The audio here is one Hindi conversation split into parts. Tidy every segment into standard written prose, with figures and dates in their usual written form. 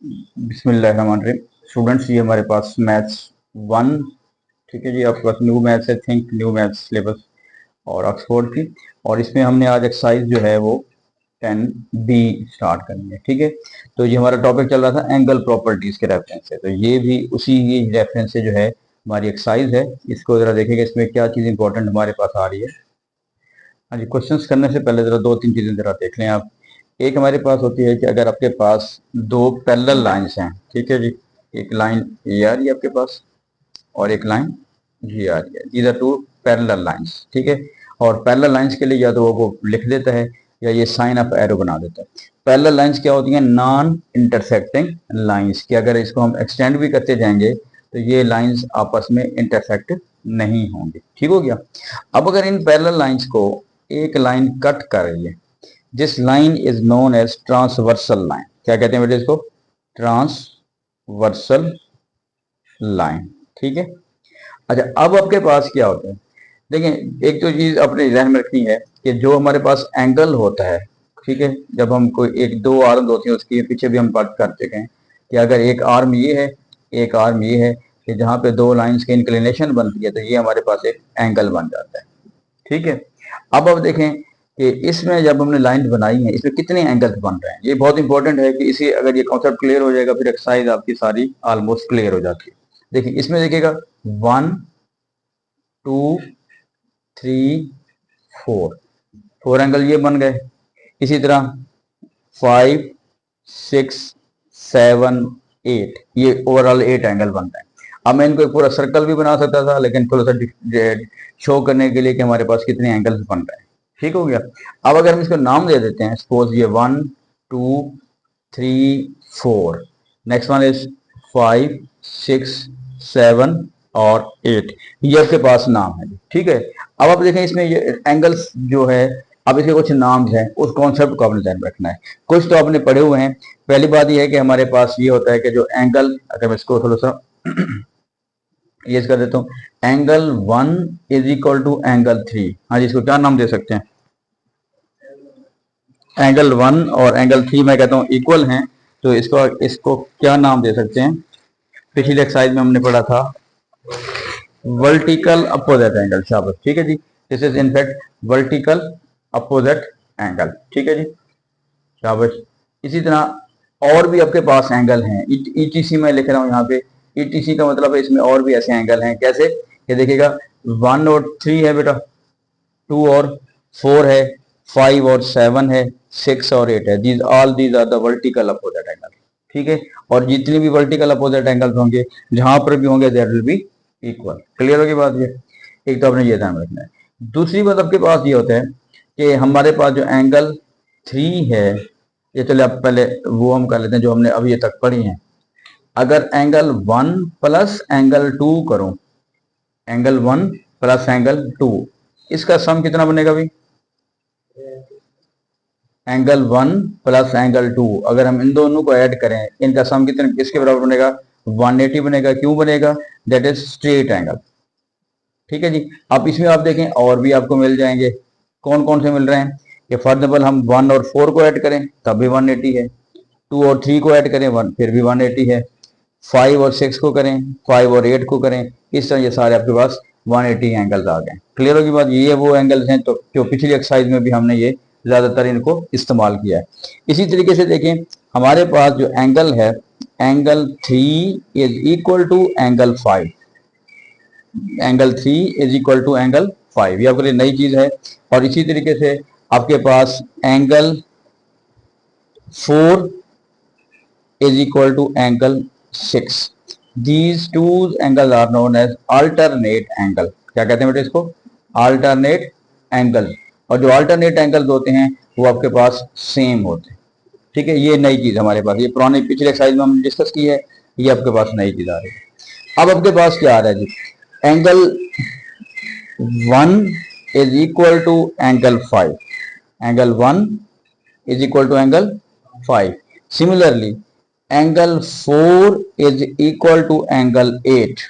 बिस्मिल्लाहिर्रहमानिर्रहीम। स्टूडेंट्स, ये हमारे पास मैथ्स 1, ठीक है जी। आपके पास न्यू मैथ्स है, थिंक न्यू मैथ्स सिलेबस और ऑक्सफोर्ड की। और इसमें हमने आज एक्सरसाइज जो है वो 10B स्टार्ट करनी है, ठीक है। तो ये हमारा टॉपिक चल रहा था एंगल प्रॉपर्टीज के रेफरेंस से, तो ये भी उसी रेफरेंस से जो है हमारी एक्सरसाइज है। इसको जरा देखेंगे इसमें क्या चीज़ इंपॉर्टेंट हमारे पास आ रही है। हाँ जी, क्वेश्चंस करने से पहले जरा दो तीन चीज़ें जरा देख लें आप। एक हमारे पास होती है कि अगर आपके पास दो पैरेलल लाइंस हैं, ठीक है जी। एक लाइन ये आ रही है आपके पास और एक लाइन ये आ रही है। These are two parallel lines, ठीक है। और पैरेलल लाइंस के लिए या तो वो लिख देता है या ये साइन ऑफ एरो बना देता है। पैरेलल लाइंस क्या होती हैं? Non intersecting lines. कि अगर इसको हम एक्सटेंड भी करते जाएंगे तो ये लाइंस आपस में इंटरसेक्ट नहीं होंगी, ठीक हो गया। अब अगर इन पैरेलल लाइंस को एक लाइन कट कर रही है, this line is known as transversal line. क्या कहते हैं बेटे इसको? ट्रांसवर्सल लाइन, ठीक है। अच्छा, अब आपके पास क्या होता है? देखिए, एक तो चीज अपने ध्यान में रखनी है कि जो हमारे पास एंगल होता है, ठीक है, जब हम कोई एक दो आर्म होती है उसकी पीछे भी हम बात कर चुके हैं कि अगर एक आर्म ये है, एक आर्म ये है, कि जहां पे दो लाइंस की इंक्लिनेशन बनती है तो ये हमारे पास एक एंगल बन जाता है, ठीक है। अब देखें कि इसमें जब हमने लाइन बनाई है इसमें कितने एंगल्स बन रहे हैं। ये बहुत इंपॉर्टेंट है कि इसी अगर ये कॉन्सेप्ट क्लियर हो जाएगा फिर एक्सरसाइज आपकी सारी ऑलमोस्ट क्लियर हो जाती है। देखिए इसमें देखिएगा 1 2 3 4, 4 एंगल ये बन गए। इसी तरह 5 6 7 8, ये ओवरऑल 8 एंगल बन रहे हैं। अब मैं इनको एक पूरा सर्कल भी बना सकता था, लेकिन थोड़ा सा शो करने के लिए कि हमारे पास कितने एंगल्स बन रहे हैं, ठीक हो गया। अब अगर हम इसको नाम दे देते हैं, सपोज ये 1 2 3 4, नेक्स्ट वन इज 5 6 7 और 8, ये आपके पास नाम है, ठीक है। अब आप देखें इसमें ये एंगल्स जो है, अब इसके कुछ नाम हैं, उस कॉन्सेप्ट को आपने ध्यान रखना है। कुछ तो आपने पढ़े हुए हैं। पहली बात यह है कि हमारे पास ये होता है कि जो एंगल, अगर मैं इसको थोड़ा सा ये कर देता हूँ, angle 1 is equal to angle 3। हाँ जी, इसको क्या नाम दे सकते हैं? एंगल 1 और एंगल 3 मैं कहता हूँ इक्वल हैं, तो इसको इसको क्या नाम दे सकते हैं? पिछली एक्सरसाइज में हमने पढ़ा था वर्टिकल अपोजिट एंगल। शाबाश, ठीक है जी। This is in fact vertical opposite angle, ठीक है जी, शाबाश। इसी तरह और भी आपके पास एंगल हैं। ईटीसी में लिख रहा हूँ यहाँ पे। ईटीसी का मतलब है इसमें और भी ऐसे एंगल हैं। कैसे? ये देखिएगा 1 और 3 है बेटा, 2 और 4 है, 5 और 7 है, 6 और 8 है। These are the vertical opposite angle, ठीक है। और जितनी भी वर्टिकल अपोजिट एंगल्स होंगे जहां पर भी होंगे there will be equal. Clear होगी बात? ये एक तो आपने ये ध्यान रखना है। दूसरी बात आपके पास ये होता है कि हमारे पास जो एंगल 3 है, ये चले आप पहले वो हम कर लेते हैं जो हमने अभी ये तक पढ़ी हैं। अगर एंगल 1 प्लस एंगल 2 करूं, एंगल 1 प्लस एंगल 2, इसका सम कितना बनेगा भाई? एंगल 1 प्लस एंगल 2, अगर हम इन दोनों को ऐड करें इनका सम कितने किसके बराबर बनेगा? 180 बनेगा। क्यों बनेगा? दैट इज स्ट्रेट एंगल, ठीक है जी। अब इसमें आप देखें और भी आपको मिल जाएंगे। कौन कौन से मिल रहे हैं? कि फॉर एग्जाम्पल हम 1 और 4 को ऐड करें तब भी 180 है, 2 और 3 को ऐड करें 1 फिर भी 180 है, 5 और 6 को करें, 5 और 8 को करें, इस तरह ये सारे आपके पास 180 एंगल्स आ गए। क्लियर होगी बात? ये वो एंगल्स हैं तो जो पिछली एक्सरसाइज में भी हमने ये ज्यादातर इनको इस्तेमाल किया है। इसी तरीके से देखें हमारे पास जो एंगल है, angle 3 is equal to angle 5, angle 3 is equal to angle 5, ये आपके लिए नई चीज है। और इसी तरीके से आपके पास angle 4 is equal to angle 6. These two angles are known as alternate angle. क्या कहते हैं बेटे इसको? alternate angle। और जो alternate angles होते हैं वो आपके पास सेम होते हैं, ठीक है। ये नई चीज हमारे पास, ये पुरानी पिछले एक्सरसाइज में हमने डिस्कस की है, ये आपके पास नई चीज आ रही है। अब आपके पास क्या आ रहा है जी? Angle 1 is equal to angle 5, angle 1 is equal to angle 5। Similarly angle 4 is equal to angle 8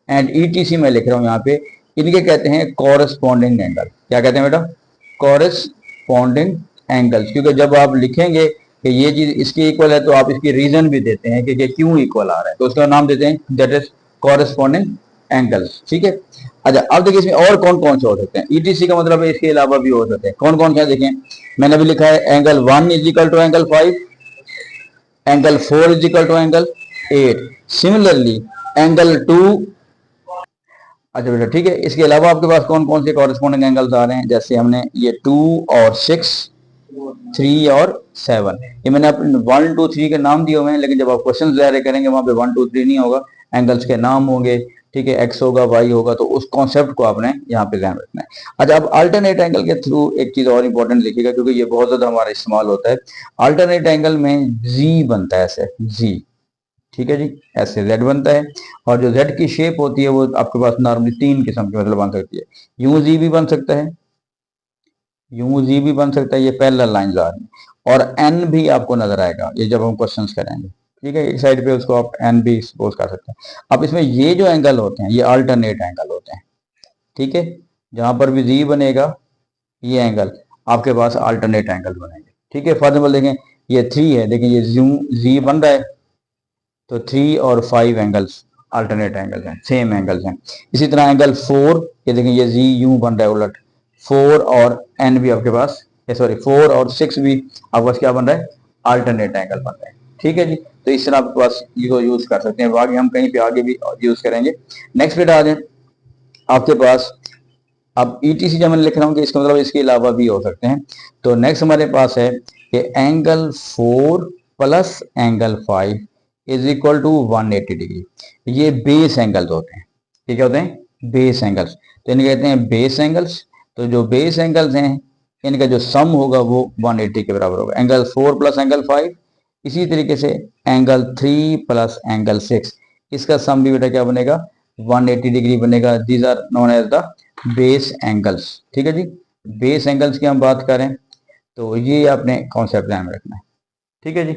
and ETC में लिख रहा हूं यहां पे, इनके कहते हैं कॉरेस्पॉन्डिंग एंगल। क्या कहते हैं बेटा? Corresponding angles. क्योंकि जब आप लिखेंगे कि ये चीज इसकी इक्वल है, तो आप इसकी रीजन भी देते हैं कि क्यों इक्वल आ रहा है, तो उसका नाम देते हैं दैट इज कॉरेस्पॉन्डिंग एंगल्स। ठीक है। अच्छा, अब देखिए इसमें और कौन कौन से हो सकते हैं। ईटीसी का मतलब है इसके अलावा भी हो सकते हैं। कौन कौन से हैं देखें, मैंने अभी लिखा है angle 1 is equal to angle 5, angle 4 is equal to angle 8, similarly angle 2। अच्छा बेटा ठीक है, इसके अलावा आपके पास कौन कौन से कॉरेस्पॉन्डिंग एंगल्स आ रहे हैं, जैसे हमने ये 2 और 6, 3 और 7, ये मैंने अपने 1 2 3 के नाम दिए हुए हैं, लेकिन जब आप क्वेश्चन ज़ाहिर करेंगे वहां पे 1 2 3 नहीं होगा, एंगल्स के नाम होंगे। ठीक है, एक्स होगा, वाई होगा, तो उस कॉन्सेप्ट को आपने यहाँ पे ध्यान रखना है। अच्छा, अब अल्टरनेट एंगल के थ्रू एक चीज और इंपॉर्टेंट लिखिएगा, क्योंकि ये बहुत ज्यादा हमारा इस्तेमाल होता है। अल्टरनेट एंगल में जी बनता है ऐसे, जी। ठीक है जी, ऐसे जेड बनता है, और जो जेड की शेप होती है वो आपके पास नॉर्मली 3 किस्म की मतलब बन सकती है। यूं जी भी बन सकता है, यूं जी भी बन सकता है, ये पैरेलल लाइंस आ रही हैं, और एन भी आपको नजर आएगा ये जब हम क्वेश्चंस करेंगे। ठीक है, एक साइड पे उसको आप एन भी सपोज कर सकते हैं। अब इसमें ये जो एंगल होते हैं ये अल्टरनेट एंगल होते हैं। ठीक है, जहां पर भी जी बनेगा ये एंगल आपके पास अल्टरनेट एंगल बनेंगे। ठीक है, फॉर एग्जाम्पल देखें ये 3 है, देखिए ये जी बन रहा है, तो 3 और 5 एंगल्स अल्टरनेट एंगल्स हैं, सेम एंगल्स हैं। इसी तरह एंगल 4, ये देखिए ये जी यूं बन रहा है उलट, 4 और एन भी आपके पास, सॉरी 4 और 6 भी आपके पास क्या बन रहा है, अल्टरनेट एंगल बन रहा है। ठीक है जी, तो इस तरह आपके पास इसको यूज कर सकते हैं, आगे हम कहीं पे आगे भी यूज करेंगे। नेक्स्ट बेटा आ जाए आपके पास, अब ईटीसी जब मैं लिख रहा हूँ कि इसका मतलब इसके अलावा भी हो सकते हैं, तो नेक्स्ट हमारे पास है कि angle 4 plus angle 5 is equal to 180 degree. ये बेस एंगल्स होते हैं। ये क्या होते हैं, बेस एंगल्स, तो इन्हें कहते हैं बेस एंगल्स। तो जो बेस एंगल्स हैं इनका जो सम होगा वो 180 के बराबर होगा, एंगल 4 प्लस एंगल 5। इसी तरीके से एंगल 3 प्लस एंगल 6, इसका सम भी बेटा क्या बनेगा, 180 डिग्री बनेगा। These are known as the base angles. ठीक है जी, बेस एंगल्स की हम बात करें तो ये आपने कॉन्सेप्ट ध्यान में रखना है। ठीक है जी,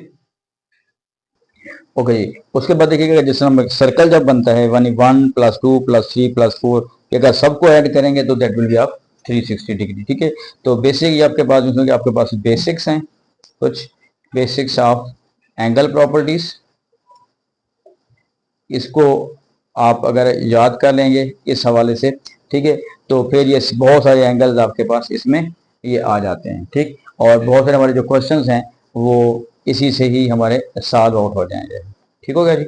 ओके जी। उसके बाद देखिएगा जिस तरह सर्कल जब बनता है 1 प्लस 2 प्लस 3 प्लस 4, अगर सबको ऐड करेंगे तो दैट विल बी आप 360 डिग्री। ठीक है, तो बेसिक ये आपके पास आपके पास बेसिक्स हैं, कुछ बेसिक्स ऑफ एंगल प्रॉपर्टीज। इसको आप अगर याद कर लेंगे इस हवाले से, ठीक है, तो फिर ये बहुत सारे एंगल्स आपके पास इसमें ये आ जाते हैं। ठीक, और बहुत सारे हमारे जो क्वेश्चंस हैं वो इसी से ही हमारे सॉल्व आउट हो जाएंगे। ठीक हो गया जी।